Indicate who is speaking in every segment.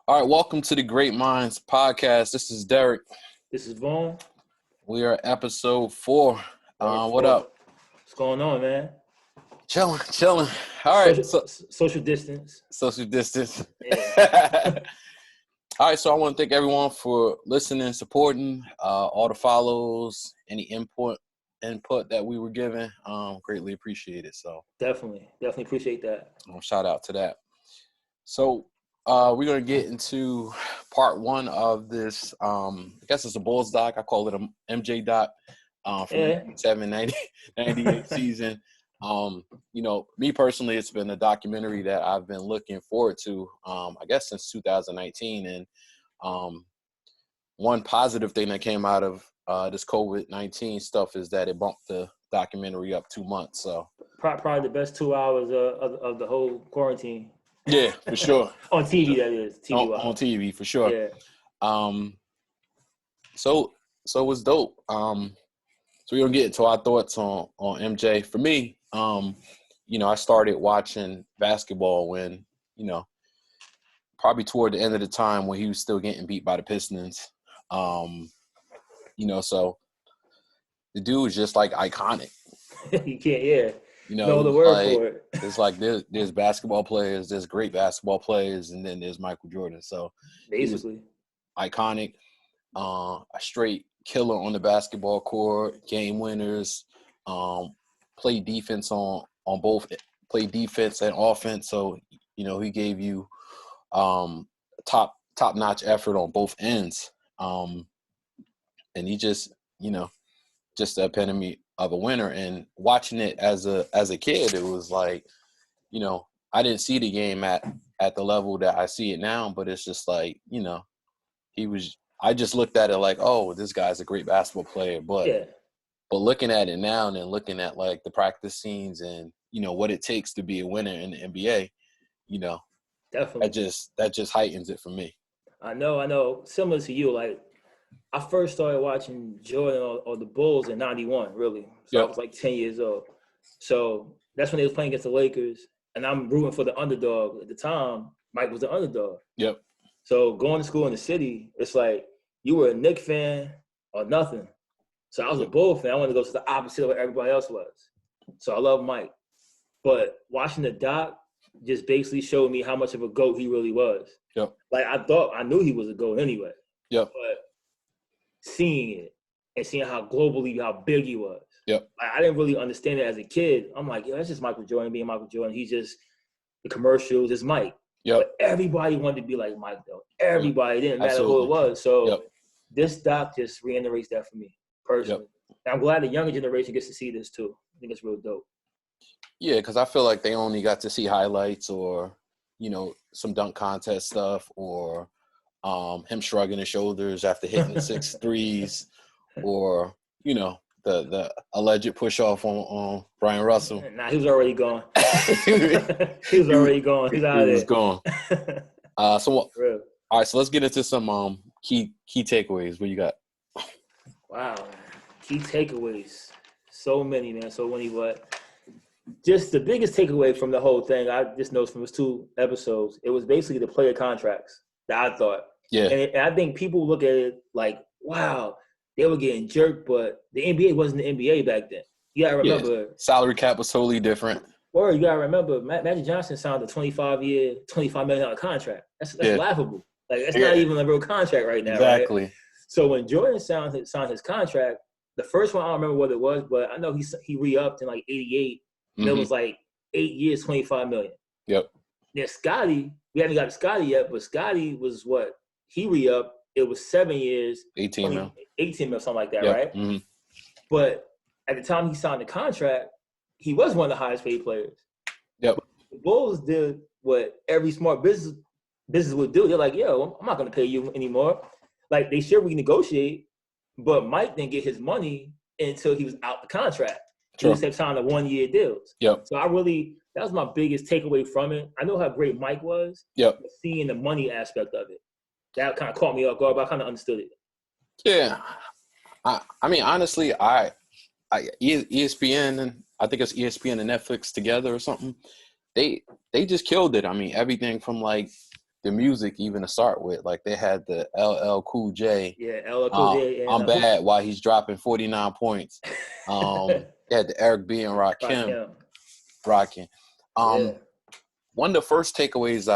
Speaker 1: All right, welcome to the Great Minds podcast. This is Derrick.
Speaker 2: This is Vaughn.
Speaker 1: We are episode 4. What up?
Speaker 2: What's going on, man?
Speaker 1: Chilling. All right,
Speaker 2: social distance.
Speaker 1: Social distance.
Speaker 2: Yeah.
Speaker 1: All right, so I want to thank everyone for listening, supporting, all the follows, any input that we were given. Greatly appreciate it. So
Speaker 2: Definitely appreciate that.
Speaker 1: Shout out to that. So we're going to get into part 1 of this. I guess it's a Bulls doc. I call it a MJ doc from the 97-98 season. Me personally, it's been a documentary that I've been looking forward to, I guess since 2019. And one positive thing that came out of this COVID-19 stuff is that it bumped the documentary up 2 months. So
Speaker 2: probably the best 2 hours of the whole quarantine.
Speaker 1: Yeah, for sure.
Speaker 2: On TV, that is.
Speaker 1: On TV, for sure.
Speaker 2: Yeah.
Speaker 1: So it was dope. So we're going to get into our thoughts on MJ. For me, I started watching basketball when, probably toward the end of the time when he was still getting beat by the Pistons. So the dude was just like iconic.
Speaker 2: You can't, yeah. Know the word for it.
Speaker 1: It's like there's basketball players, there's great basketball players, and then there's Michael Jordan. So
Speaker 2: basically
Speaker 1: iconic, a straight killer on the basketball court, game winners, play defense on both, play defense and offense. So he gave you top notch effort on both ends, and he just the epitome of a winner. And watching it as a kid, it was like, I didn't see the game at the level that I see it now, but it's just like, I just looked at it like, oh, this guy's a great basketball player. But looking at it now and then looking at like the practice scenes and, what it takes to be a winner in the NBA,
Speaker 2: definitely
Speaker 1: that just heightens it for me.
Speaker 2: I know. Similar to you, like, I first started watching Jordan or the Bulls in 91, really. So I was like 10 years old. So that's when they was playing against the Lakers, and I'm rooting for the underdog. At the time, Mike was the underdog.
Speaker 1: Yep.
Speaker 2: So going to school in the city, it's like you were a Knicks fan or nothing. So I was a Bull fan. I wanted to go to the opposite of what everybody else was. So I love Mike. But watching the doc just basically showed me how much of a GOAT he really was.
Speaker 1: Yep.
Speaker 2: Like, I knew he was a GOAT anyway.
Speaker 1: Yep.
Speaker 2: But seeing it and seeing how big he was.
Speaker 1: Yep.
Speaker 2: Like, I didn't really understand it as a kid. I'm like, that's just Michael Jordan being Michael Jordan. He's just the commercials, it's Mike.
Speaker 1: Yep.
Speaker 2: But everybody wanted to be like Mike, though. Everybody. It didn't matter who it was. So this doc just reiterates that for me, personally. And I'm glad the younger generation gets to see this, too. I think it's real dope.
Speaker 1: Yeah, because I feel like they only got to see highlights or, some dunk contest stuff or him shrugging his shoulders after hitting the 6 threes or, the alleged push-off on Brian Russell.
Speaker 2: Nah, he was already gone. He was already gone. He's out of there.
Speaker 1: He was gone. All right, so let's get into some key takeaways. What you got?
Speaker 2: Wow. Key takeaways. So many, man. So many, but just the biggest takeaway from the whole thing, I just noticed from his 2 episodes, it was basically the player contracts that I thought.
Speaker 1: Yeah.
Speaker 2: And I think people look at it like, wow, they were getting jerked, but the NBA wasn't the NBA back then. You got to remember.
Speaker 1: Yeah. Salary cap was totally different.
Speaker 2: Or you got to remember, Magic Johnson signed a 25-year, $25 million contract. That's laughable. Like, that's not even a real contract right now.
Speaker 1: Exactly.
Speaker 2: Right? So when Jordan signed his contract, the first one, I don't remember what it was, but I know he re-upped in like 88. And it was like 8 years, $25 million.
Speaker 1: Yep.
Speaker 2: Then Scottie, we haven't got to Scottie yet, but Scottie was what? He re-upped. It was 7 years.
Speaker 1: 18 mil.
Speaker 2: 18 mil, something like that,
Speaker 1: yep.
Speaker 2: right?
Speaker 1: Mm-hmm.
Speaker 2: But at the time he signed the contract, he was one of the highest paid players.
Speaker 1: Yep.
Speaker 2: The Bulls did what every smart business would do. They're like, yo, I'm not going to pay you anymore. Like, they should renegotiate, but Mike didn't get his money until he was out the contract. Sure. He just signed the 1-year deals.
Speaker 1: Yep.
Speaker 2: So that was my biggest takeaway from it. I know how great Mike was.
Speaker 1: Yep.
Speaker 2: But seeing the money aspect of it, that kind of caught me off guard, but I kind of understood it.
Speaker 1: Yeah. I mean, honestly, ESPN, and I think it's ESPN and Netflix together or something, they just killed it. I mean, everything from like the music even to start with. Like they had the LL Cool J.
Speaker 2: Yeah, LL Cool J. And,
Speaker 1: I'm bad while he's dropping 49 points. They had the Eric B. and Rakim rocking.
Speaker 2: Yeah.
Speaker 1: One of the first takeaways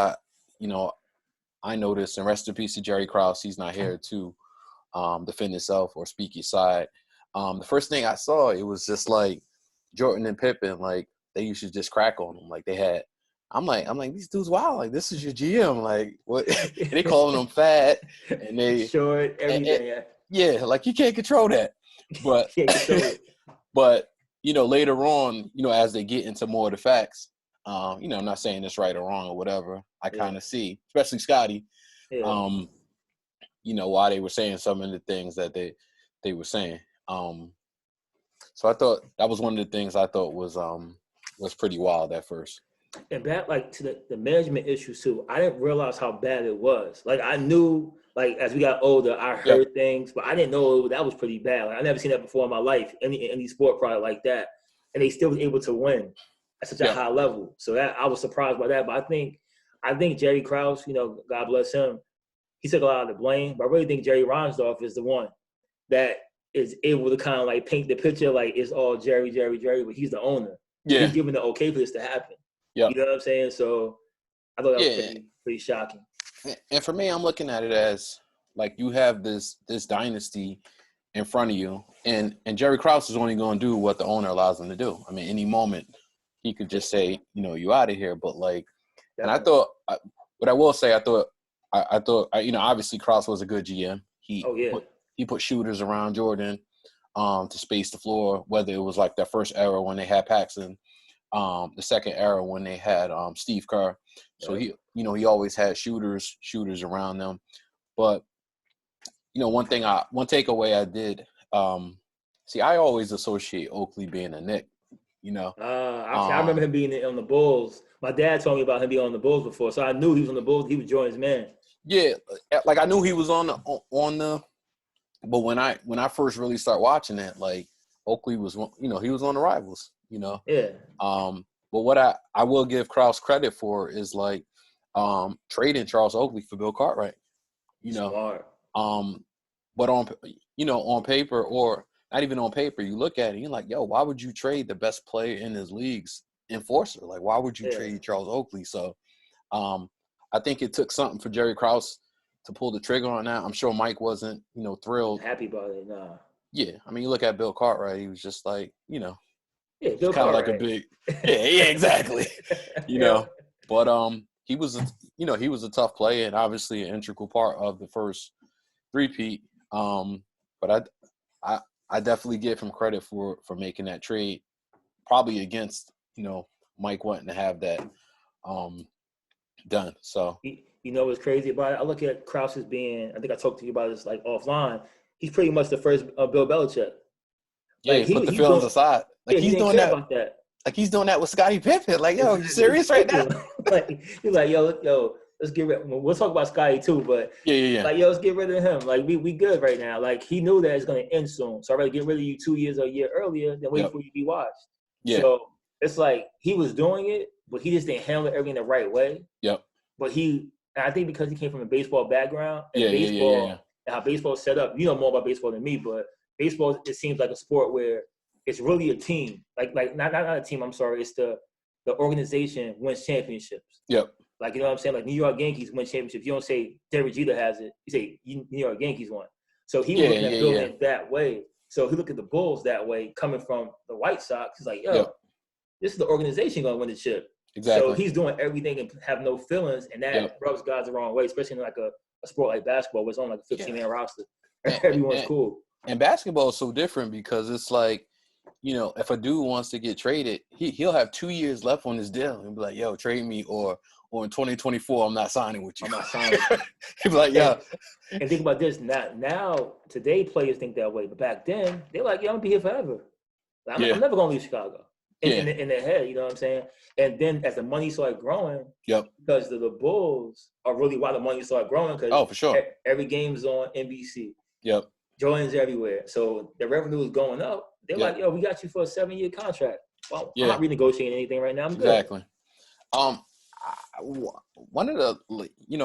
Speaker 1: I noticed, and rest in peace to Jerry Krause, he's not here to defend himself or speak his side. The first thing I saw, it was just like Jordan and Pippen, like they used to just crack on them. Like they had, I'm like, these dudes, wow, like this is your GM. Like what? And they calling them fat and they
Speaker 2: short, everything.
Speaker 1: Yeah, like you can't control that. But but later on, as they get into more of the facts, I'm not saying it's right or wrong or whatever. I kind of see, especially Scottie, why they were saying some of the things that they were saying. So I thought that was one of the things I thought was pretty wild at first.
Speaker 2: And back like to the management issues too, I didn't realize how bad it was. Like I knew, like as we got older, I heard things, but I didn't know that was pretty bad. Like I never seen that before in my life, any sport product like that, and they still was able to win at such a high level. So that I was surprised by that. But I think Jerry Krause, God bless him, he took a lot of the blame. But I really think Jerry Reinsdorf is the one that is able to kind of like paint the picture like it's all Jerry, but he's the owner.
Speaker 1: Yeah.
Speaker 2: He's giving the okay for this to happen.
Speaker 1: Yeah.
Speaker 2: You know what I'm saying? So I thought that was pretty shocking.
Speaker 1: And for me, I'm looking at it as like you have this dynasty in front of you, and Jerry Krause is only going to do what the owner allows him to do. I mean, any moment he could just say, you out of here. But like, and I thought, what I will say, I thought, obviously Krause was a good GM. He put shooters around Jordan to space the floor, whether it was like that first era when they had Paxson, the second era when they had Steve Kerr. So he always had shooters around them. But one takeaway I did, I always associate Oakley being a Knick.
Speaker 2: I remember him being on the Bulls. My dad told me about him being on the Bulls before, so I knew he was on the Bulls. He was Jordan's man. Yeah,
Speaker 1: like I knew he was on the. But when I first really start watching it, like Oakley was, he was on the Rivals.
Speaker 2: Yeah.
Speaker 1: But what I will give Krause credit for is like trading Charles Oakley for Bill Cartwright.
Speaker 2: Smart.
Speaker 1: But on paper, or not even on paper, you look at it, you're like, yo, why would you trade the best player in his league's enforcer? Like, why would you trade Charles Oakley? So, I think it took something for Jerry Krause to pull the trigger on that. I'm sure Mike wasn't, thrilled.
Speaker 2: Happy about it, nah.
Speaker 1: Yeah, I mean, you look at Bill Cartwright, he was just like,
Speaker 2: Bill
Speaker 1: kind of like a big, exactly, But he was a tough player and obviously an integral part of the first three-peat. But I definitely give him credit for making that trade, probably against Mike wanting to have that done. So
Speaker 2: what's crazy about it? I look at Krause as being, I think I talked to you about this like offline. He's pretty much the first Bill Belichick.
Speaker 1: Yeah, like, put the feelings aside. Like he's doing that.
Speaker 2: About that.
Speaker 1: Like he's doing that with Scottie Pippen. Like, yo, you serious right now?
Speaker 2: He's like, yo, let's get rid. We'll talk about Scottie too, but
Speaker 1: yeah.
Speaker 2: Like, yo, let's get rid of him. Like, we good right now. Like, he knew that it's gonna end soon, so I'd rather get rid of you 2 years or a year earlier than wait for you to be washed.
Speaker 1: Yeah.
Speaker 2: So it's like he was doing it, but he just didn't handle everything the right way.
Speaker 1: Yep.
Speaker 2: But I think because he came from a baseball background and
Speaker 1: and
Speaker 2: how baseball's set up, you know more about baseball than me, but baseball, it seems like a sport where it's really a team. Like not a team, I'm sorry, it's the organization wins championships.
Speaker 1: Yep.
Speaker 2: Like, you know what I'm saying? Like, New York Yankees win championships. You don't say Derrick Jeter has it. You say New York Yankees won. So he was looking at building it that way. So he looked at the Bulls that way, coming from the White Sox. He's like, this is the organization going to win the chip.
Speaker 1: Exactly.
Speaker 2: So he's doing everything and have no feelings, and that rubs guys the wrong way, especially in like a sport like basketball, where it's on like a 15-man roster. Everyone's cool.
Speaker 1: And basketball is so different because it's like, if a dude wants to get traded, he'll have 2 years left on his deal and be like, yo, trade me, or in 2024, I'm not signing with you.
Speaker 2: I'm not signing.
Speaker 1: He'd be like, yeah.
Speaker 2: And think about this. Now, today players think that way, but back then, they're like, I'm going to be here forever. I'm never going to leave Chicago. In their head, you know what I'm saying? And then as the money started growing, because the Bulls are really why the money started growing, because
Speaker 1: for sure.
Speaker 2: Every game's on NBC.
Speaker 1: Yep.
Speaker 2: Jordan's everywhere. So the revenue is going up. They're like, yo, we got you for a 7-year contract. Well, I'm not renegotiating anything right now. I'm good.
Speaker 1: Exactly. one of the,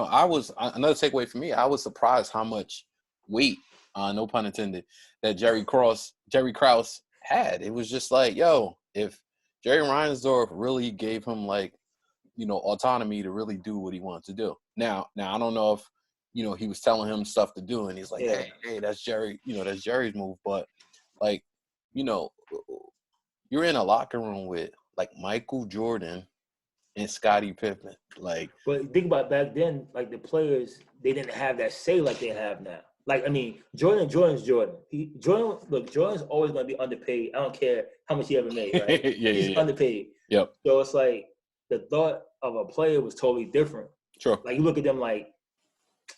Speaker 1: I was another takeaway for me. I was surprised how much weight, no pun intended, that Jerry Krause had. It was just like, yo, if Jerry Reinsdorf really gave him like, autonomy to really do what he wanted to do. Now I don't know if, he was telling him stuff to do, and he's like, hey, that's Jerry, that's Jerry's move. But like, you're in a locker room with like Michael Jordan and Scottie Pippen. Like,
Speaker 2: but think about back then, like the players, they didn't have that say like they have now. Like, I mean, Jordan's Jordan. Jordan's always going to be underpaid. I don't care how much he ever made, right? He's underpaid.
Speaker 1: Yep.
Speaker 2: So it's like the thought of a player was totally different.
Speaker 1: Sure.
Speaker 2: Like you look at them like,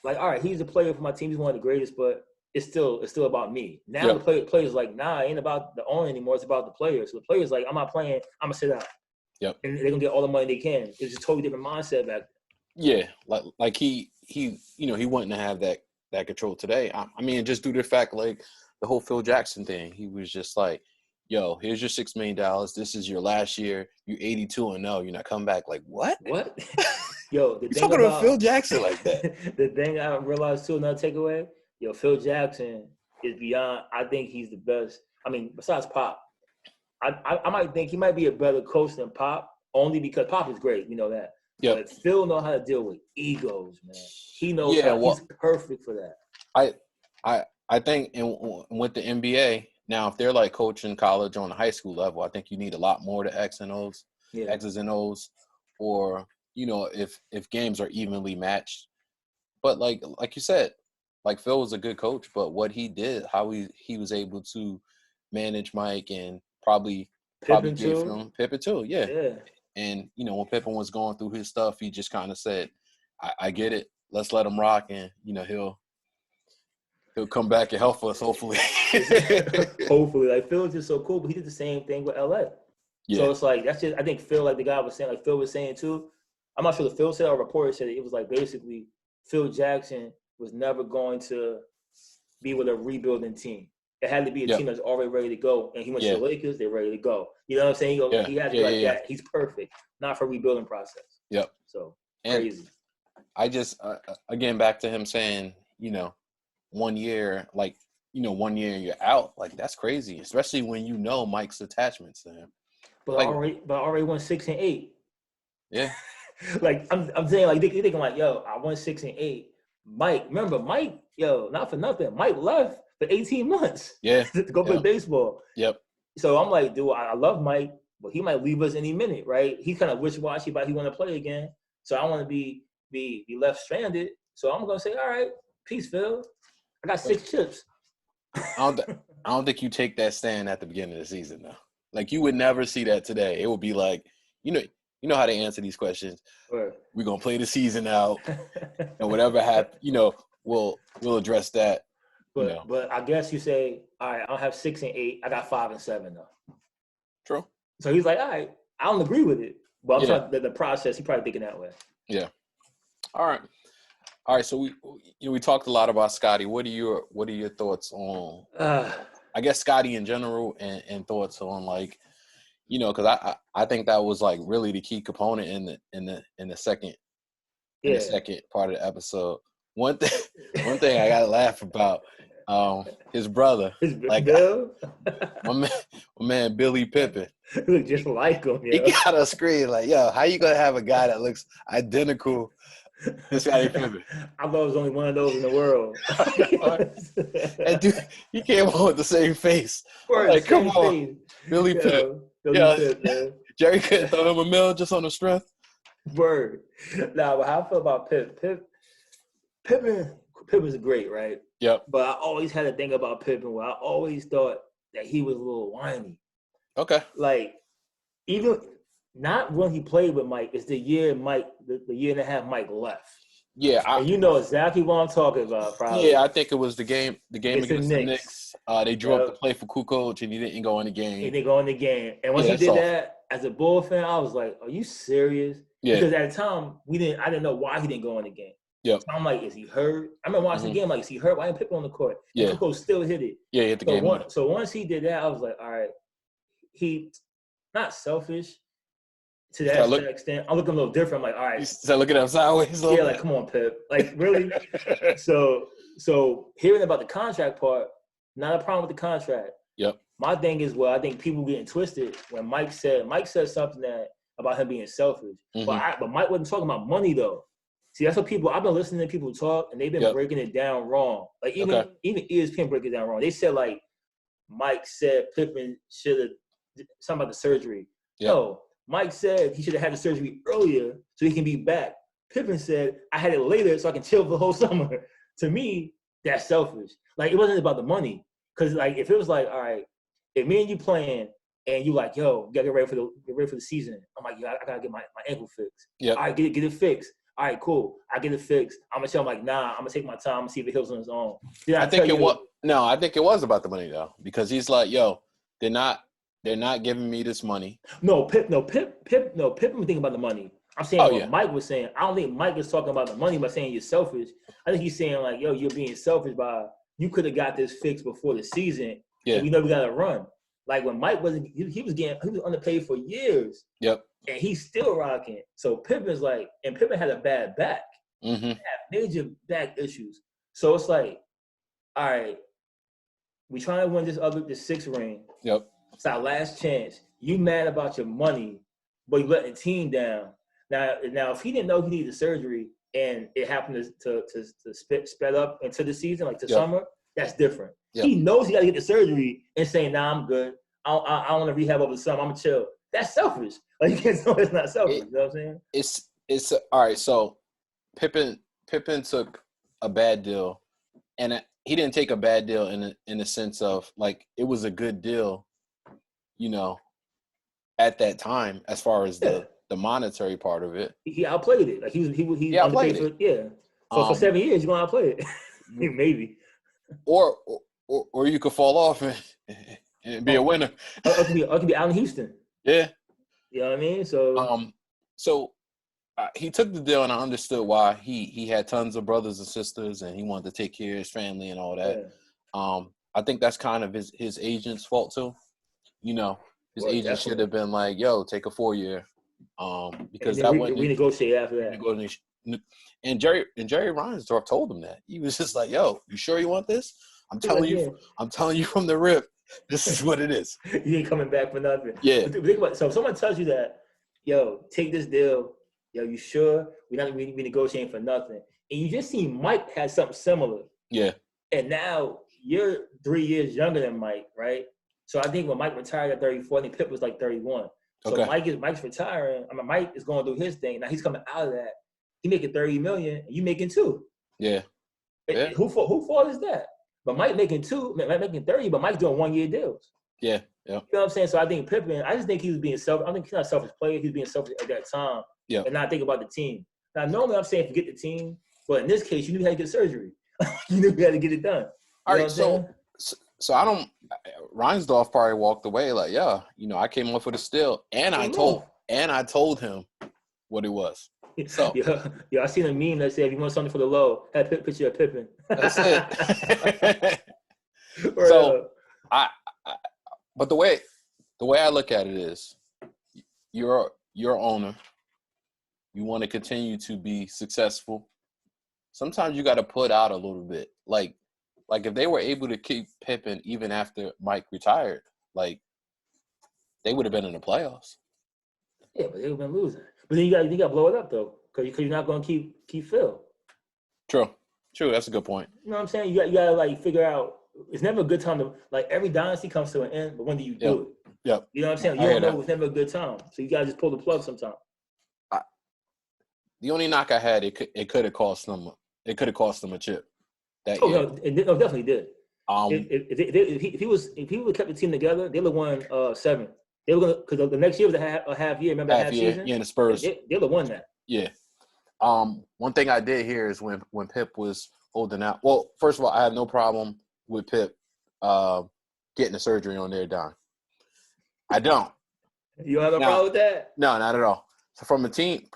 Speaker 2: all right, he's a player for my team. He's one of the greatest, but it's still about me. Now the players like, nah, it ain't about the owner anymore. It's about the players. So the players like, I'm not playing. I'm gonna sit out.
Speaker 1: Yep.
Speaker 2: And they're gonna get all the money they can. It's a totally different mindset back then.
Speaker 1: Yeah, like he wouldn't have that control today. I mean, just due to the fact like the whole Phil Jackson thing, he was just like, yo, here's your $6 million. This is your last year. You're 82-0. You're not coming back. Like what?
Speaker 2: What? Yo,
Speaker 1: you're talking about Phil Jackson like that.
Speaker 2: The thing I realized too, another takeaway, Phil Jackson is beyond. I think he's the best. I mean, besides Pop, I might think he might be a better coach than Pop, only because Pop is great. We know that.
Speaker 1: Yeah.
Speaker 2: But Phil knows how to deal with egos, man. He knows he's perfect for that.
Speaker 1: I think with the NBA now, if they're like coaching college on the high school level, I think you need a lot more to X's and O's, or if games are evenly matched. But like you said, like Phil was a good coach, but what he did, how he was able to manage Mike and probably
Speaker 2: Pippen
Speaker 1: gave
Speaker 2: too.
Speaker 1: him Pippen too, yeah. And when Pippen was going through his stuff, he just kind of said, I get it. Let's let him rock, and he'll come back and help us, hopefully.
Speaker 2: Hopefully. Like Phil's just so cool, but he did the same thing with LA. Yeah. So it's like that's just I think Phil, like the guy was saying, like Phil was saying too. I'm not sure if Phil said or a reporter said it was like basically Phil Jackson was never going to be with a rebuilding team. It had to be a team that's already ready to go. And he went to the Lakers, they're ready to go. You know what I'm saying? He has to be like that. He's perfect, not for a rebuilding process.
Speaker 1: Yep.
Speaker 2: So
Speaker 1: crazy. I just again back to him saying, 1 year, like 1 year and you're out, like that's crazy, especially when Mike's attachments to him.
Speaker 2: But like, already won 6 and 8.
Speaker 1: Yeah.
Speaker 2: Like I'm saying, like they're thinking like, yo, I won 6 and 8. Mike, not for nothing. Mike left for 18 months.
Speaker 1: Yeah.
Speaker 2: To go play baseball.
Speaker 1: Yep.
Speaker 2: So I'm like, dude, I love Mike, but he might leave us any minute, right? He's kind of wishy-washy about he want to play again. So I want to be left stranded. So I'm gonna say, all right, peace, Phil. I got 6 chips.
Speaker 1: I don't think you take that stand at the beginning of the season though. Like you would never see that today. It would be like, you know how they answer these questions.
Speaker 2: Right.
Speaker 1: We're gonna play the season out, and whatever happens, we'll address that.
Speaker 2: But I guess you say, all right, I don't have 6 and 8. I got 5 and 7 though.
Speaker 1: True.
Speaker 2: So he's like, all right, I don't agree with it, but I'm trying the process. He probably thinking that way.
Speaker 1: Yeah. All right. So we talked a lot about Scottie. What are your thoughts on? I guess Scottie in general, and thoughts on like, because I think that was like really the key component in the second part of the episode. One thing I gotta laugh about, his brother, like
Speaker 2: Bill?
Speaker 1: my man Billy Pippen.
Speaker 2: Look just like him.
Speaker 1: He got a screen like, yo, how you gonna have a guy that looks identical to Scottie Pippen?
Speaker 2: I thought it was only one of those in the world.
Speaker 1: And dude, he came on with the same face.
Speaker 2: Word,
Speaker 1: like, come on,
Speaker 2: face.
Speaker 1: Billy Pippen.
Speaker 2: Pippen, man.
Speaker 1: Jerry couldn't throw him a mill just on the strength.
Speaker 2: Word. Now, how I feel about Pippen's great, right?
Speaker 1: Yep.
Speaker 2: But I always had a thing about Pippen where I always thought that he was a little whiny.
Speaker 1: Okay.
Speaker 2: Like, even not when he played with Mike, it's the year the year and a half Mike left.
Speaker 1: Yeah.
Speaker 2: And you know exactly what I'm talking about, probably.
Speaker 1: Yeah, I think it was the game against the Knicks. They drew up the play for Kukoc, and he didn't go in the game.
Speaker 2: He didn't go in the game. And once he did that, as a Bull fan, I was like, are you serious?
Speaker 1: Yeah.
Speaker 2: Because at the time, I didn't know why he didn't go in the game.
Speaker 1: Yep.
Speaker 2: So I'm like, is he hurt? I remember watching the game, like, is he hurt? Why didn't Pippen on the court? And Kukoc still hit it.
Speaker 1: Yeah, he hit the game.
Speaker 2: So once he did that, I was like, all right, he not selfish. to that extent. I'm looking a little different. I'm like, all right.
Speaker 1: You start looking at him sideways.
Speaker 2: Yeah, like, come on, Pip. Like, really? So hearing about the contract part, not a problem with the contract.
Speaker 1: Yep.
Speaker 2: My thing is, well, I think people getting twisted when Mike said something about him being selfish.
Speaker 1: Mm-hmm.
Speaker 2: But Mike wasn't talking about money, though. See, that's what I've been listening to people talk, and they've been breaking it down wrong. Like, even ESPN break it down wrong. They said, like, Mike said Pippen should have something about the surgery. Yep. No, Mike said he should have had the surgery earlier so he can be back. Pippen said, I had it later so I can chill for the whole summer. To me, that's selfish. Like, it wasn't about the money. Because, like, if it was like, all right, if me and you playing and you like, yo, you got to get ready for the season. I'm like, yo, I got to get my ankle fixed.
Speaker 1: Yep.
Speaker 2: All right, get it fixed. All right, cool. I get it fixed. I'm going to tell him, like, nah, I'm going to take my time and see if it heals on its own.
Speaker 1: I think it was about the money, though. Because he's like, yo, they're not giving me this money.
Speaker 2: Pippen was thinking about the money. I'm saying Mike was saying. I don't think Mike is talking about the money by saying you're selfish. I think he's saying, like, yo, you're being selfish by you could have got this fixed before the season. Yeah. We know we got to run. Like, when Mike wasn't, he was underpaid for years.
Speaker 1: Yep.
Speaker 2: And he's still rocking. So Pippen's like, and Pippen had a bad back.
Speaker 1: Mm-hmm.
Speaker 2: He had major back issues. So it's like, all right, we trying to win the sixth ring.
Speaker 1: Yep.
Speaker 2: It's our last chance. You mad about your money, but you letting the team down. Now, if he didn't know he needed surgery and it happened to sped up into the season, like summer, that's different. Yep. He knows he got to get the surgery and saying, nah, I'm good. I want to rehab over the summer. I'm going to chill. That's selfish. Like, you can't tell it's not selfish. You know what I'm saying?
Speaker 1: It's all right. So Pippen took a bad deal, and he didn't take a bad deal in the sense of, like, it was a good deal, you know, at that time as far as the monetary part of it.
Speaker 2: He outplayed it. Like, he
Speaker 1: outplayed it.
Speaker 2: For 7 years, you're gonna outplay it. Maybe.
Speaker 1: Or you could fall off and be a winner.
Speaker 2: Or it could be Allen Houston.
Speaker 1: Yeah.
Speaker 2: You know what I mean? So
Speaker 1: he took the deal, and I understood why. He had tons of brothers and sisters, and he wanted to take care of his family and all that. Yeah. I think that's kind of his agent's fault too. You know, his agent should have been like, "Yo, take a 4-year," because that wouldn't
Speaker 2: renegotiate after that.
Speaker 1: And Jerry Reinsdorf told him that. He was just like, "Yo, you sure you want this? I'm telling you from the rip, this is what it is.
Speaker 2: You ain't coming back for nothing."
Speaker 1: Yeah.
Speaker 2: But think about it. So if someone tells you that, yo, take this deal. Yo, you sure? We're not going to be negotiating for nothing. And you just see Mike had something similar.
Speaker 1: Yeah.
Speaker 2: And now you're 3 years younger than Mike, right? So I think when Mike retired at 34, I think Pip was like 31. So Mike's retiring. I mean, Mike is going to do his thing. Now he's coming out of that. He making $30 million, and you making $2 million.
Speaker 1: Yeah.
Speaker 2: Yeah. Who fault is that? But Mike making $2 million, Mike making $30 million, but Mike's doing 1-year deals.
Speaker 1: Yeah. Yeah.
Speaker 2: You know what I'm saying? So I think Pippen, I just think he was being selfish. I think he's not a selfish player. He was being selfish at that time.
Speaker 1: Yeah.
Speaker 2: And not think about the team. Now, normally I'm saying forget the team, but in this case, you knew you had to get surgery. You knew you had to get it done.
Speaker 1: All right, so I don't – Reinsdorf probably walked away like, yeah, you know, I came off with a steal, and I told him what it was. So
Speaker 2: yeah, I seen a meme that said, if you want something for the low, have a picture of Pippen.
Speaker 1: That's it. So but the way I look at it is, you're owner. You want to continue to be successful. Sometimes you got to put out a little bit. Like if they were able to keep Pippen even after Mike retired, like, they would have been in the playoffs.
Speaker 2: Yeah, but they would have been losing. But then you got to blow it up though, because you're not going to keep Phil.
Speaker 1: True. That's a good point.
Speaker 2: You know what I'm saying? You got to like figure out. It's never a good time to, like, every dynasty comes to an end, but when do you do it?
Speaker 1: Yep.
Speaker 2: You know what I'm saying? You don't know. It's never a good time, so you got to just pull the plug sometime.
Speaker 1: The only knock I had, it could have cost them. It could have cost them a chip. That
Speaker 2: year.
Speaker 1: No,
Speaker 2: it definitely did. If he would have kept the team together, they would have won 7. They were gonna, because the next year was a half year. Remember half
Speaker 1: year?
Speaker 2: Season?
Speaker 1: Yeah, and the Spurs.
Speaker 2: They would have won that.
Speaker 1: Yeah. One thing I did hear is when Pip was holding out. Well, first of all, I had no problem with Pip getting the surgery on their dime. I don't.
Speaker 2: You don't have a problem with that?
Speaker 1: No, not at all. So from a team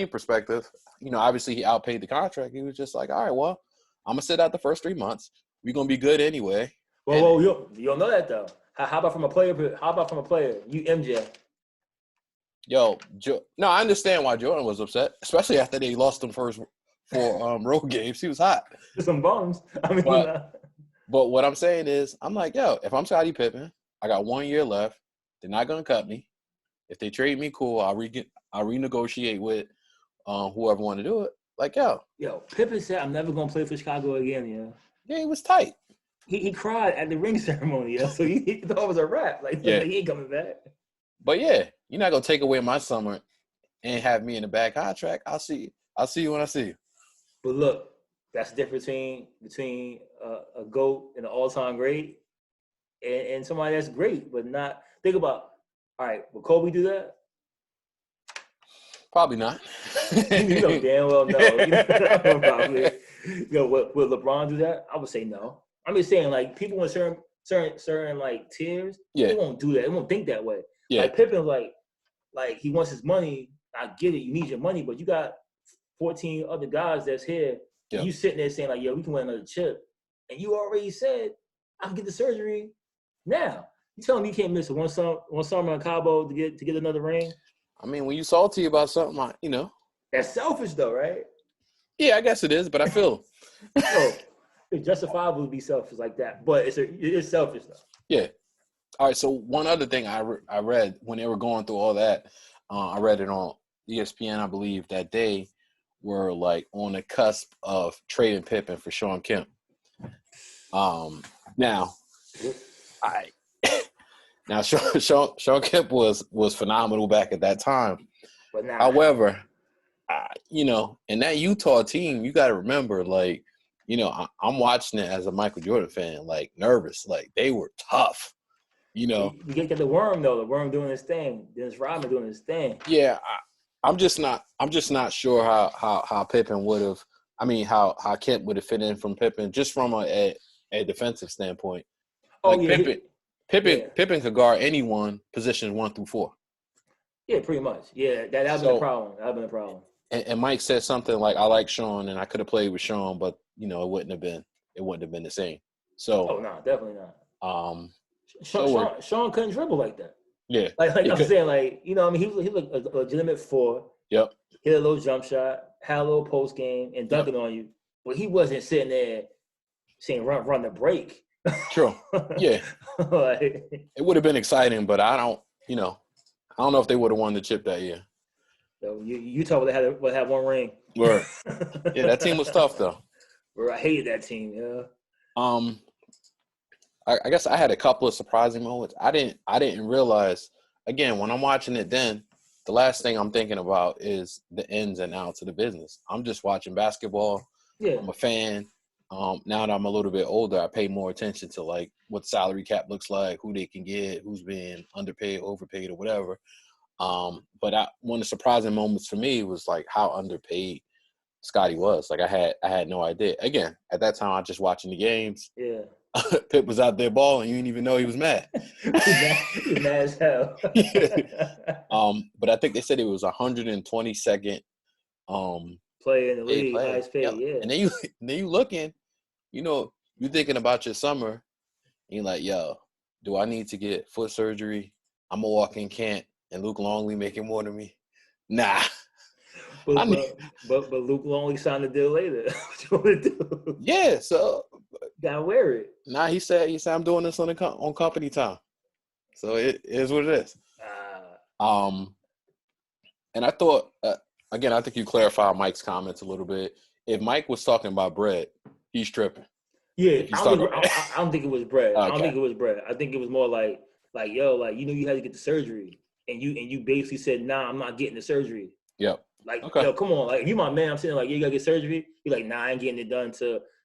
Speaker 1: perspective, you know, obviously he outpaid the contract. He was just like, all right, well, I'm gonna sit out the first 3 months. We're gonna be good anyway.
Speaker 2: Well, you don't know that though. How about from a player? You MJ?
Speaker 1: Yo, no, I understand why Jordan was upset, especially after they lost them first 4 road games. He was hot.
Speaker 2: Some bums. I mean,
Speaker 1: But what I'm saying is, I'm like, yo, if I'm Scottie Pippen, I got 1 year left. They're not gonna cut me. If they trade me, cool. I'll renegotiate with whoever want to do it. Like, yo,
Speaker 2: Pippen said, "I'm never gonna play for Chicago again."
Speaker 1: Yeah, he was tight.
Speaker 2: He cried at the ring ceremony. So he thought it was a wrap. Like, he ain't coming back.
Speaker 1: But yeah, you're not gonna take away my summer and have me in the bad contract. I'll see you when I see you.
Speaker 2: But look, that's the difference between a GOAT and an all-time great and somebody that's great, but not. Think about, all right, will Kobe do that?
Speaker 1: Probably not.
Speaker 2: You know damn well no. Probably. Will LeBron do that? I would say no. I'm just saying, like, people in certain like tiers, they won't do that. They won't think that way.
Speaker 1: Yeah.
Speaker 2: Like Pippen, like he wants his money. I get it. You need your money, but you got 14 other guys that's here. And you sitting there saying, like, yo, we can win another chip. And you already said, I can get the surgery now. You telling me you can't miss one summer in Cabo to get another ring?
Speaker 1: I mean, when you salty about something,
Speaker 2: That's selfish, though, right?
Speaker 1: Yeah, I guess it is, but I feel.
Speaker 2: It's justifiable to be selfish like that, but it is selfish, though.
Speaker 1: Yeah. All right, so one other thing I read when they were going through all that, I read it on ESPN, I believe, that they were, like, on the cusp of trading Pippen for Shawn Kemp. Now, Shawn Kemp was phenomenal back at that time.
Speaker 2: But now,
Speaker 1: however, in that Utah team, you got to remember, like, I'm watching it as a Michael Jordan fan, like, nervous. Like, they were tough,
Speaker 2: You get the Worm, though. The Worm doing his thing. Dennis Rodman doing his thing.
Speaker 1: Yeah, I'm just not sure how Pippen would have. I mean, how Kemp would have fit in from Pippen, just from a defensive standpoint. Pippen could guard anyone position 1 through 4.
Speaker 2: Yeah, pretty much. Yeah, that'd been a problem. That'd been a problem.
Speaker 1: And Mike said something like, "I like Shawn, and I could have played with Shawn, but it wouldn't have been the same." So,
Speaker 2: no, definitely not.
Speaker 1: Shawn
Speaker 2: couldn't dribble like that.
Speaker 1: Yeah,
Speaker 2: like I'm saying, like, I mean, he was a legitimate 4.
Speaker 1: Yep.
Speaker 2: Hit a little jump shot, had a little post game, and dunking on you, but he wasn't sitting there saying run the break.
Speaker 1: True. Yeah. It would have been exciting, but I don't know if they would have won the chip that year.
Speaker 2: So Utah would have 1 ring.
Speaker 1: Word. Yeah, that team was tough though.
Speaker 2: I hated that team. Yeah.
Speaker 1: I guess I had a couple of surprising moments. I didn't realize. Again, when I'm watching it, then the last thing I'm thinking about is the ins and outs of the business. I'm just watching basketball.
Speaker 2: Yeah.
Speaker 1: I'm a fan. Now that I'm a little bit older, I pay more attention to, like, what salary cap looks like, who they can get, who's being underpaid, overpaid, or whatever. But one of the surprising moments for me was, like, how underpaid Scottie was. Like, I had no idea. Again, at that time, I was just watching the games.
Speaker 2: Yeah.
Speaker 1: Pip was out there balling. You didn't even know he was mad.
Speaker 2: He was mad as hell.
Speaker 1: But I think they said it was 122nd
Speaker 2: player in the league, highest paid. Yeah.
Speaker 1: And then you looking, you're thinking about your summer. And you're like, yo, do I need to get foot surgery? I'm a walking Kent, and Luke Longley making more than me. Nah.
Speaker 2: But Luke Longley signed a deal later. What you want to do?
Speaker 1: Yeah, so
Speaker 2: gotta wear it.
Speaker 1: Nah, he said I'm doing this on company time, so it is what it is. And I thought again, I think you clarified Mike's comments a little bit. If Mike was talking about bread, he's tripping.
Speaker 2: Yeah, I don't think it was bread.
Speaker 1: Okay.
Speaker 2: I don't think it was bread. I think it was more like yo, like, you had to get the surgery, and you basically said, nah, I'm not getting the surgery.
Speaker 1: Yep.
Speaker 2: Like, yo, come on, like, you my man. I'm saying, like, you gotta get surgery. You're like, nah, I ain't getting it done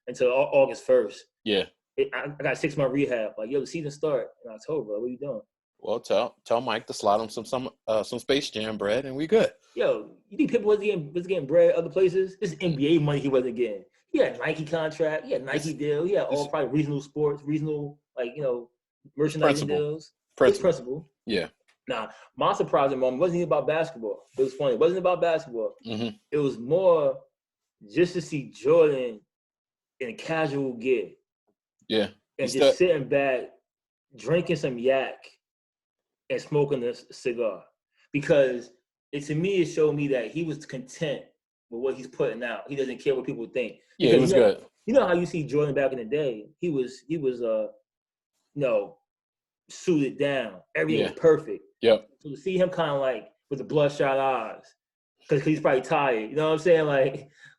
Speaker 2: until August 1st.
Speaker 1: Yeah.
Speaker 2: I got 6-month rehab. Like, yo, the season start in October. What are you doing?
Speaker 1: Well, tell Mike to slide him some Space Jam bread, and we good.
Speaker 2: Yo, you think people was getting bread other places? This is NBA money he wasn't getting. He had a Nike contract. He had a Nike deal. He had all probably regional sports, regional, like, merchandising deals. Principle.
Speaker 1: Yeah.
Speaker 2: Nah, my surprising moment wasn't even about basketball. It was funny. It wasn't about basketball.
Speaker 1: Mm-hmm.
Speaker 2: It was more just to see Jordan in a casual gig.
Speaker 1: Yeah.
Speaker 2: And just sitting back, drinking some yak and smoking a cigar. because to me it showed me that he was content with what he's putting out. He doesn't care what people think.
Speaker 1: Yeah,
Speaker 2: Because
Speaker 1: it was good.
Speaker 2: You know how you see Jordan back in the day? He was suited down. Everything was perfect.
Speaker 1: Yep.
Speaker 2: So to see him kind of like with the bloodshot eyes, because he's probably tired. You know what I'm saying?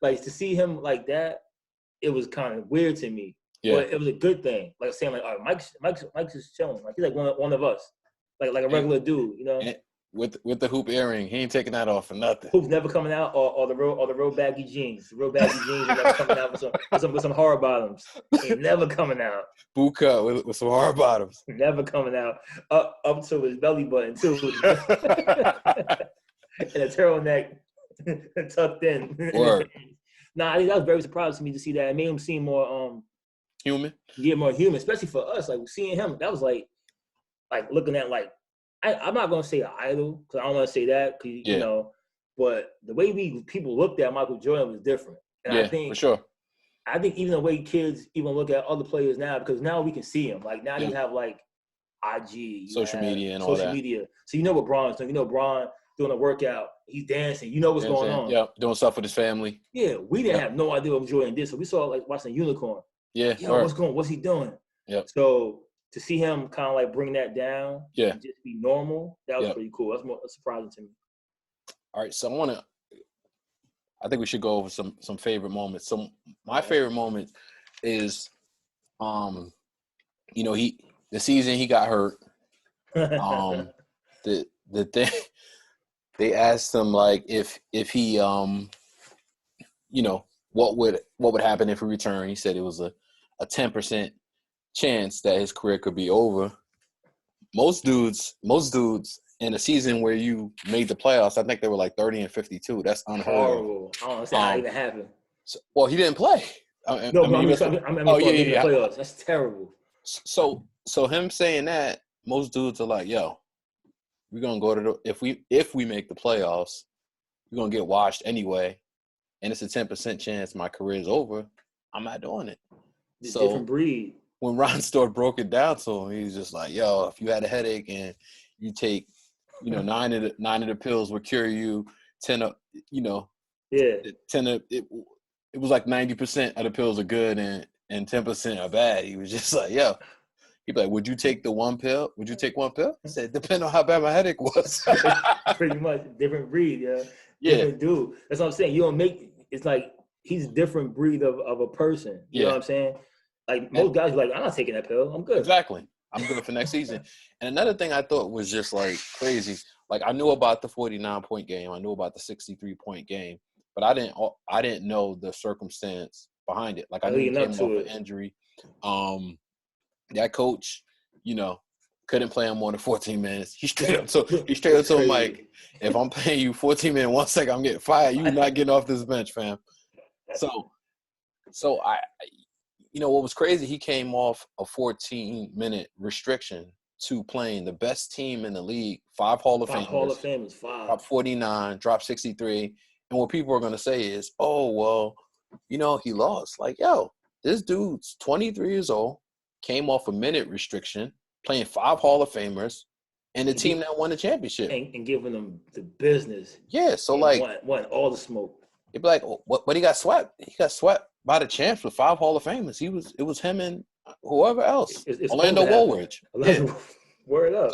Speaker 2: Like to see him like that, it was kind of weird to me.
Speaker 1: Yeah.
Speaker 2: But it was a good thing. Like saying like, all right, Mike's just chilling. Like he's like one of us. Like a regular dude, you know.
Speaker 1: And with the hoop earring, he ain't taking that off for nothing.
Speaker 2: Hoops never coming out, or the real baggy jeans. The real baggy jeans are never coming out with some hard bottoms. Ain't never coming out.
Speaker 1: Boot cut with some hard bottoms.
Speaker 2: Never coming out up to his belly button too, and a turtleneck tucked in.
Speaker 1: Word.
Speaker 2: Nah, I think that was very surprising to me to see that. It made him seem more
Speaker 1: human.
Speaker 2: Yeah, more human, especially for us. Like seeing him, that was like looking at like. I'm not gonna say an idol because I don't want to say that, you know, but the way people looked at Michael Jordan was different. And I think,
Speaker 1: for sure.
Speaker 2: I think even the way kids even look at other players now, because now we can see them. Like now you have like IG,
Speaker 1: social media, and all that.
Speaker 2: Social media, so you know what Bron's doing. You know Bron doing a workout, he's dancing. You know what's going on.
Speaker 1: Yeah, doing stuff with his family.
Speaker 2: Yeah, we didn't have no idea what Jordan did, so we saw like watching Unicorn.
Speaker 1: Yeah,
Speaker 2: what's he doing?
Speaker 1: Yeah.
Speaker 2: So to see him kind of like bring that down, and just be normal, that was pretty cool. That's surprising to me.
Speaker 1: All right, so I think we should go over some favorite moments. So my favorite moment is, the season he got hurt. The thing they asked him like if he what would happen if he returned. He said it was a 10% chance that his career could be over. Most dudes in a season where you made the playoffs, I think they were like 30 and 52. That's unheard of.
Speaker 2: Horrible. I don't understand how that even happened.
Speaker 1: Well, he didn't play.
Speaker 2: I mean, the playoffs. That's terrible.
Speaker 1: So him saying that, most dudes are like, yo, we're gonna go to if we make the playoffs, we're gonna get washed anyway, and it's a 10% chance my career is over. I'm not doing it.
Speaker 2: It's a different breed.
Speaker 1: When Ron Stewart broke it down to him, he was just like, yo, if you had a headache and you take, 9 of the pills would cure you, 10 of, 10 of it was like 90% of the pills are good and 10% are bad. He was just like, yo, he'd be like, would you take the one pill? Would you take one pill? He said, depending on how bad my headache was.
Speaker 2: Pretty much different breed,
Speaker 1: yeah.
Speaker 2: Different dude. That's what I'm saying. You don't make it's like he's a different breed of a person. You know what I'm saying? Like most guys are like, I'm not taking that pill. I'm good.
Speaker 1: Exactly. I'm good for next season. And another thing I thought was just like crazy. Like I knew about the 49-point game. I knew about the 63-point game, but I didn't know the circumstance behind it. Like I knew he came off an injury. That coach, couldn't play him more than 14 minutes. He straight up told him, like, if I'm paying you 14 minutes, 1 second, I'm getting fired. You're not getting off this bench, fam. So I what was crazy, he came off a 14-minute restriction to playing the best team in the league, 5 Hall of Famers. 5
Speaker 2: Hall of Famers, 5.
Speaker 1: Dropped 49, dropped 63. And what people are going to say is, oh, well, he lost. Like, yo, this dude's 23 years old, came off a minute restriction, playing 5 Hall of Famers, and the team that won the championship.
Speaker 2: And giving them the business.
Speaker 1: Yeah, so like –
Speaker 2: won all the smoke.
Speaker 1: It'd be like, but he got swept. He got swept by the champs with 5 Hall of Famers. It was him and whoever else.
Speaker 2: It's
Speaker 1: Orlando Woolridge.
Speaker 2: Yeah. Word up.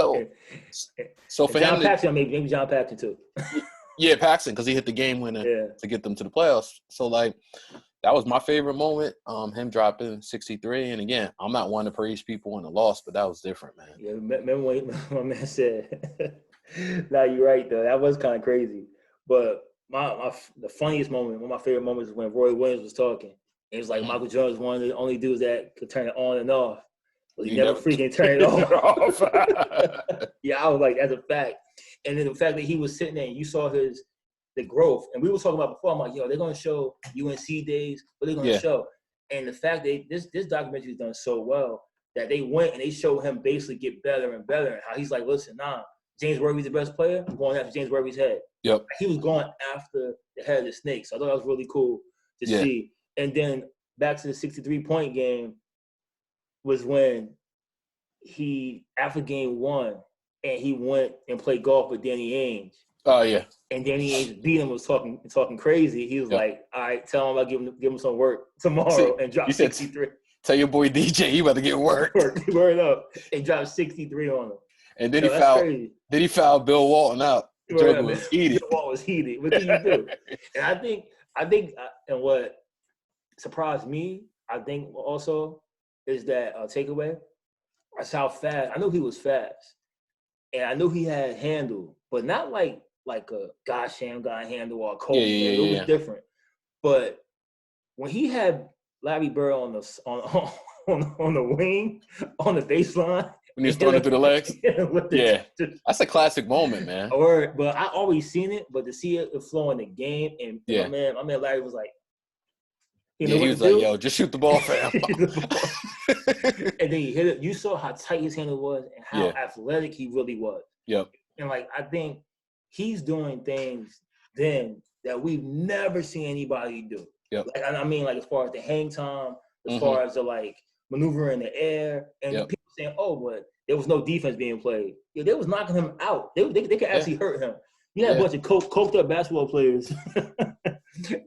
Speaker 1: So for
Speaker 2: John
Speaker 1: him,
Speaker 2: Paxson, maybe John Paxson too.
Speaker 1: Yeah, Paxson, because he hit the game winner to get them to the playoffs. So like, that was my favorite moment. Him dropping 63, and again, I'm not one to praise people in the loss, but that was different, man.
Speaker 2: Yeah, remember when my man said, "Now you're right though. That was kind of crazy." But the funniest moment, one of my favorite moments, is when Roy Williams was talking. It was like Michael Jordan was one of the only dudes that could turn it on and off. But he never freaking turned it off. Yeah, I was like, that's a fact. And then the fact that he was sitting there and you saw the growth. And we were talking about before, I'm like, yo, they're going to show UNC days. What they're going to show. And the fact that this documentary is done so well that they went and they showed him basically get better and better. And how he's like, listen, James Worthy's the best player. I'm going after James Worthy's head.
Speaker 1: Yep.
Speaker 2: He was going after the head of the snake. So I thought that was really cool to see. And then back to the 63-point game was when after game 1, and he went and played golf with Danny Ainge.
Speaker 1: Oh yeah.
Speaker 2: And Danny Ainge beat him, was talking crazy. He was like, "All right, tell him I'll give him some work tomorrow," and drop 63.
Speaker 1: Tell your boy DJ he about to get worked.
Speaker 2: Word up, and drop 63 on him.
Speaker 1: And then he fouled Bill Walton out. Joker was heated.
Speaker 2: Bill Walton was heated. What can you do? And I think, and what surprised me, I think also is that takeaway. That's how fast. I knew he was fast, and I knew he had handle, but not like a Gosham guy handle or a Kobe. It was different. But when he had Larry Bird on the wing, on the baseline,
Speaker 1: when he was throwing it through the legs, that's a classic moment, man.
Speaker 2: But I always seen it, but to see it flow in the game, and my man Larry was like,
Speaker 1: he was like, "Yo, just shoot the ball, fam."
Speaker 2: And then he hit it. You saw how tight his handle was and how athletic he really was.
Speaker 1: Yep.
Speaker 2: And I think he's doing things then that we've never seen anybody do.
Speaker 1: Yep.
Speaker 2: I mean, as far as the hang time, as far as the maneuver in the air, and people saying, "Oh, but there was no defense being played." Yeah, they was knocking him out. They could actually hurt him. You had a bunch of coked up basketball players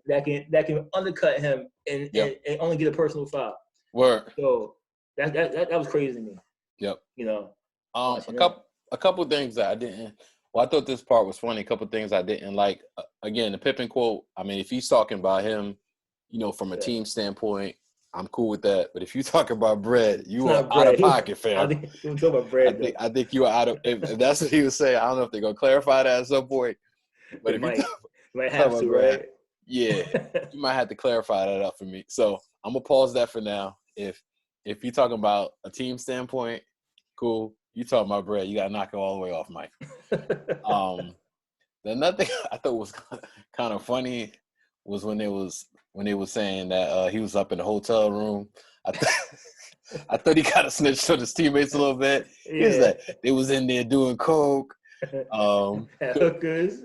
Speaker 2: that can undercut him and only get a personal foul.
Speaker 1: Word.
Speaker 2: So that was crazy to me.
Speaker 1: Yep.
Speaker 2: A
Speaker 1: couple things that I didn't. Well, I thought this part was funny. A couple things I didn't like. Again, the Pippen quote. I mean, if he's talking about him, from a team standpoint, I'm cool with that. But if you talk about bread, you are out of pocket, fam.
Speaker 2: I think he was talking about bread.
Speaker 1: I think you are out of. If that's what he was saying, I don't know if they're gonna clarify that at some point. But
Speaker 2: might have to, bread, right?
Speaker 1: Yeah, you might have to clarify that up for me. So I'm gonna pause that for now. If you're talking about a team standpoint, cool. You talking about bread, you gotta knock it all the way off, Mike. The another thing I thought was kind of funny was when they was saying that he was up in the hotel room. I thought he kind of snitched on his teammates a little bit. He was like, they was in there doing coke.
Speaker 2: Hookers.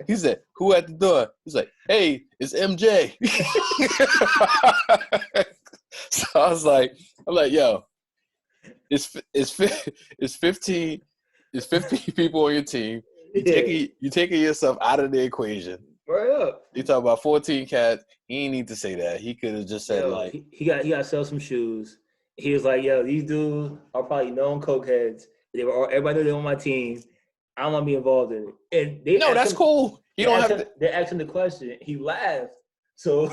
Speaker 1: He said, who at the door? He's like, hey, it's MJ. So I was like, yo, it's 15 people on your team. You taking yourself out of the equation.
Speaker 2: Right up.
Speaker 1: You talk about 14 cats. He didn't need to say that. He could have just said
Speaker 2: he got to sell some shoes. He was like, yo, these dudes are probably known cokeheads. Everybody knew they were on my team. I don't want to be involved in it. And
Speaker 1: that's cool. You don't have to.
Speaker 2: They asked him the question. He laughed, so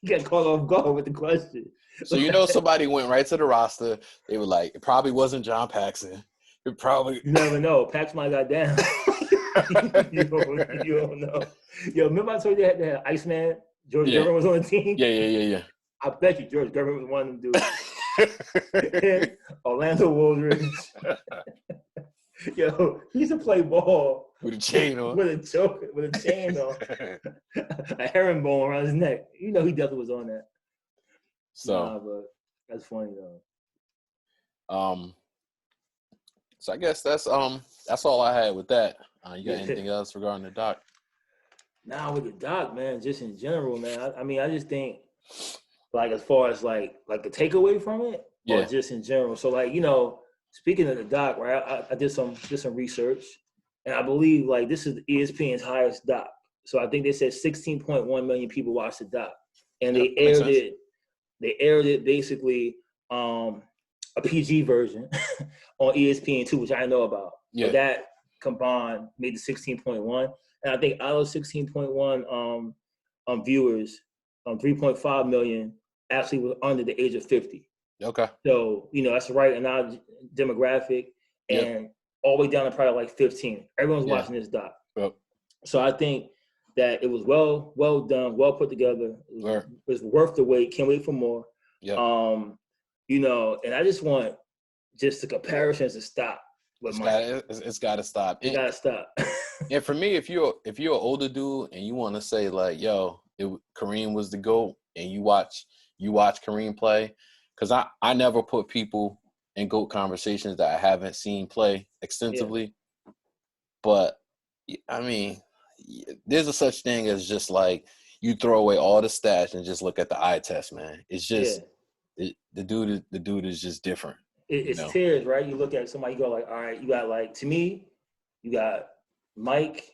Speaker 2: he got caught off guard with the question.
Speaker 1: So somebody went right to the roster. They were like, it probably wasn't John Paxson. It probably.
Speaker 2: You never know. Paxson might got down. you don't know. Yo, remember I told you they had that Iceman? George Gervin was on the team?
Speaker 1: Yeah.
Speaker 2: I bet you George Gervin was one of them dudes. Orlando Woldridge. Yo, he used to play ball
Speaker 1: with a chain on.
Speaker 2: With a chain on. A herringbone around his neck. He definitely was on that.
Speaker 1: So
Speaker 2: but that's funny though.
Speaker 1: So I guess that's all I had with that. You got anything else regarding the doc?
Speaker 2: Nah, with the doc, man, just in general, man. I mean, I just think as far as like the takeaway from it, or just in general. So speaking of the doc, right? I did some research, and I believe this is ESPN's highest doc. So I think they said 16.1 million people watched the doc, and they aired it. They aired it basically a PG version on ESPN2, which I know about. Yeah. But that combined made the 16.1, and I think out of 16.1 viewers, 3.5 million actually was under the age of 50.
Speaker 1: Okay.
Speaker 2: So, that's right in our demographic, and all the way down to probably 15. Everyone's watching this doc.
Speaker 1: Yep.
Speaker 2: So I think that it was well done, well put together. It was worth the wait. Can't wait for more.
Speaker 1: Yeah.
Speaker 2: And I just want the comparisons to stop.
Speaker 1: It's got to stop.
Speaker 2: It got to stop.
Speaker 1: And for me, if you're an older dude and you want to say Kareem was the GOAT, and you watch Kareem play, because I never put people in GOAT conversations that I haven't seen play extensively. Yeah. But I mean, there's a such thing as just you throw away all the stats and just look at the eye test, man. It's just the dude is just different.
Speaker 2: it's tiers, right? You look at somebody, you go like, all right, you got like, to me, you got Mike,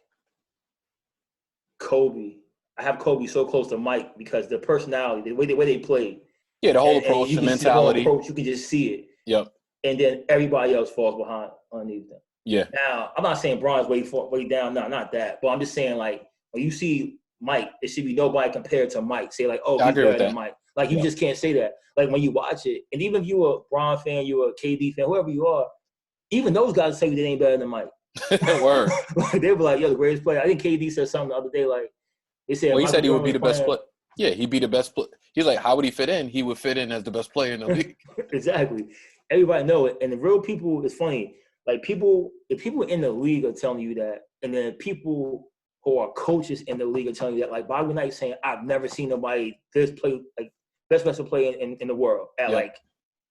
Speaker 2: Kobe. I have Kobe so close to Mike because the personality, the way they play.
Speaker 1: Yeah, the whole approach, the mentality.
Speaker 2: The whole approach, you can just see it.
Speaker 1: Yep.
Speaker 2: And then everybody else falls behind underneath them.
Speaker 1: Yeah.
Speaker 2: Now, I'm not saying Bron's way down. No, not that. But I'm just saying, like, when you see Mike, it should be nobody compared to Mike. Say, like, oh, he's better than Mike. Like, you just can't say that. Like, when you watch it, and even if you're a Bron fan, you're a KD fan, whoever you are, even those guys say they ain't better than Mike.
Speaker 1: Word.
Speaker 2: Like, they were like, yo, the greatest player. I think KD said something the other day, like, they said,
Speaker 1: well, he said he would be the best player. Yeah, he'd be the best player. He's like, how would he fit in? He would fit in as the best player in the league.
Speaker 2: Exactly. Everybody know it. And the real people, it's funny. Like, if people in the league are telling you that, and then people who are coaches in the league are telling you that, like Bobby Knight saying, I've never seen nobody this play, like, best player in the world at like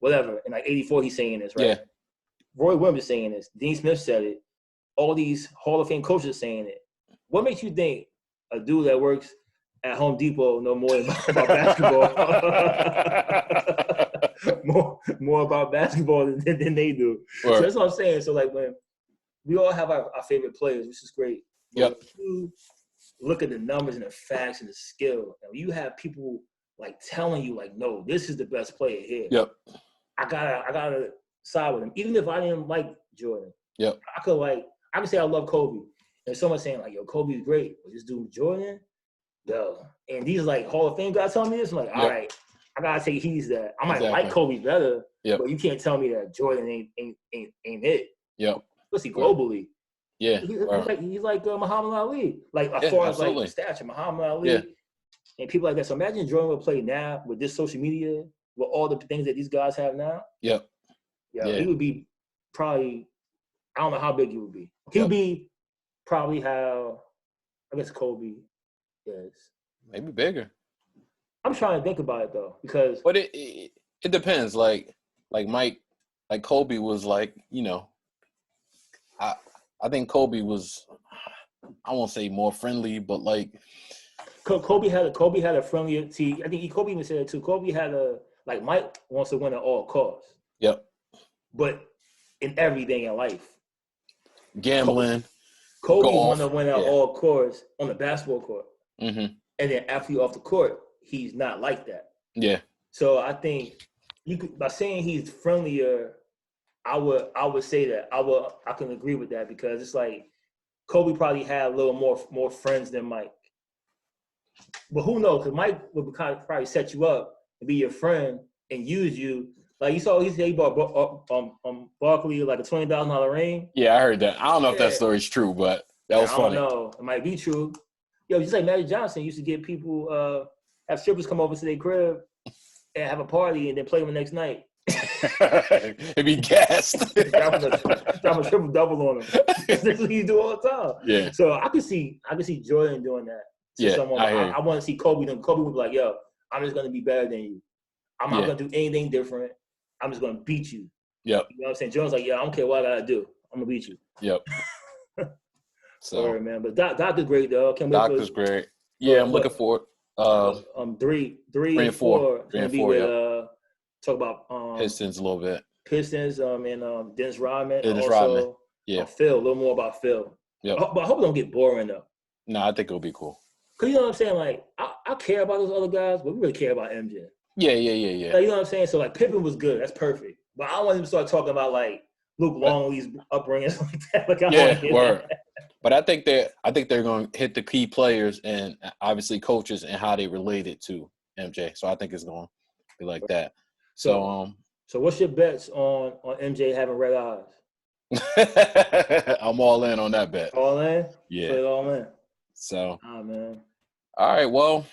Speaker 2: whatever. In like 84, he's saying this, right? Yeah. Roy Williams is saying this. Dean Smith said it. All these Hall of Fame coaches are saying it. What makes you think a dude that works at Home Depot know more about basketball? more about basketball than they do. Word. So that's what I'm saying. So, like, when we all have our favorite players, which is great. But if you look at the numbers and the facts and the skill, and you have people like telling you, like, no, this is the best player here.
Speaker 1: Yep.
Speaker 2: I gotta side with him, even if I didn't like Jordan.
Speaker 1: Yep.
Speaker 2: I could say I love Kobe, and someone saying like, yo, Kobe's great, but this dude Jordan, yo, and these like Hall of Fame guys telling me this, I'm like, all right, I gotta say he's that. I might like Kobe better, but you can't tell me that Jordan ain't it.
Speaker 1: Yep.
Speaker 2: Especially globally.
Speaker 1: Yeah.
Speaker 2: He's like Muhammad Ali. Like, as far as like stature, Muhammad Ali. Yeah. And people like that. So imagine Jordan would play now with this social media, with all the things that these guys have now.
Speaker 1: Yep.
Speaker 2: Yeah. He would be probably, I don't know how big he would be. He would be probably how, I guess, Kobe is. Maybe
Speaker 1: bigger.
Speaker 2: I'm trying to think about it though, because.
Speaker 1: But it depends. Like Mike, like Kobe was like, you know, I think Kobe was, I won't say more friendly, but like.
Speaker 2: Kobe had a friendlier team. I think Kobe even said it too. Kobe had like Mike wants to win at all costs.
Speaker 1: Yep.
Speaker 2: But in everything in life.
Speaker 1: Gambling.
Speaker 2: Kobe want to win at all courts on the basketball court.
Speaker 1: Mm-hmm.
Speaker 2: And then after you're off the court, he's not like that.
Speaker 1: Yeah.
Speaker 2: So I think by saying he's friendlier, I would say that. I can agree with that, because it's like Kobe probably had a little more friends than Mike. But who knows? Because Mike would probably set you up and be your friend and use you. Like, you saw, he bought Barkley like a $20,000 ring.
Speaker 1: Yeah, I heard that. I don't know if that story's true, but that was funny.
Speaker 2: I don't know. It might be true. Yo, just like Magic Johnson used to get people, have strippers come over to their crib and have a party and then play them the next night.
Speaker 1: It'd be gassed.
Speaker 2: Drop a triple double on him. That's what you do all the time.
Speaker 1: Yeah.
Speaker 2: So I could see Jordan doing that. I want to see Kobe. Then Kobe would be like, yo, I'm just going to be better than you. I'm not going to do anything different. I'm just going to beat you.
Speaker 1: Yep.
Speaker 2: You know what I'm saying? Jordan's like, yeah, I don't care what I got to do. I'm going to beat you.
Speaker 1: Yep.
Speaker 2: So, right, man. But Doc is great, though.
Speaker 1: Doc's great. Yeah, I'm looking forward.
Speaker 2: 3 and 4.
Speaker 1: 3 and 4,
Speaker 2: talk about
Speaker 1: Pistons a little bit.
Speaker 2: Pistons and Dennis Rodman.
Speaker 1: Rodman. Yeah.
Speaker 2: Phil, a little more about Phil.
Speaker 1: Yeah.
Speaker 2: But I hope it don't get boring, though.
Speaker 1: No, I think it'll be cool.
Speaker 2: Because you know what I'm saying? Like, I care about those other guys, but we really care about MJ.
Speaker 1: Yeah.
Speaker 2: Like, you know what I'm saying? So, like, Pippen was good. That's perfect. But I don't want him to start talking about, like, Luke Longley's upbringing like that. Like,
Speaker 1: word. But I think they're going to hit the key players and obviously coaches and how they related to MJ. So I think it's going to be like that. So
Speaker 2: what's your bets on MJ having red eyes?
Speaker 1: I'm all in on that bet.
Speaker 2: All in?
Speaker 1: Yeah.
Speaker 2: Put it all in.
Speaker 1: So.
Speaker 2: Oh, man.
Speaker 1: All right. Well,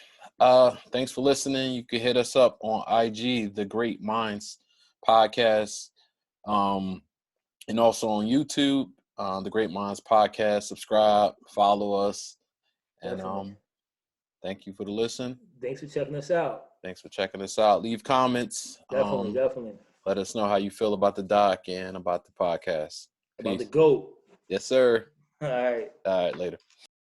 Speaker 1: thanks for listening. You can hit us up on IG, The Great Minds Podcast, and also on YouTube, The Great Minds Podcast. Subscribe, follow us, and thank you for the listen.
Speaker 2: Thanks for checking us out.
Speaker 1: Leave comments.
Speaker 2: Definitely.
Speaker 1: Let us know how you feel about the doc and about the podcast.
Speaker 2: About the GOAT.
Speaker 1: Yes, sir.
Speaker 2: All right.
Speaker 1: Later.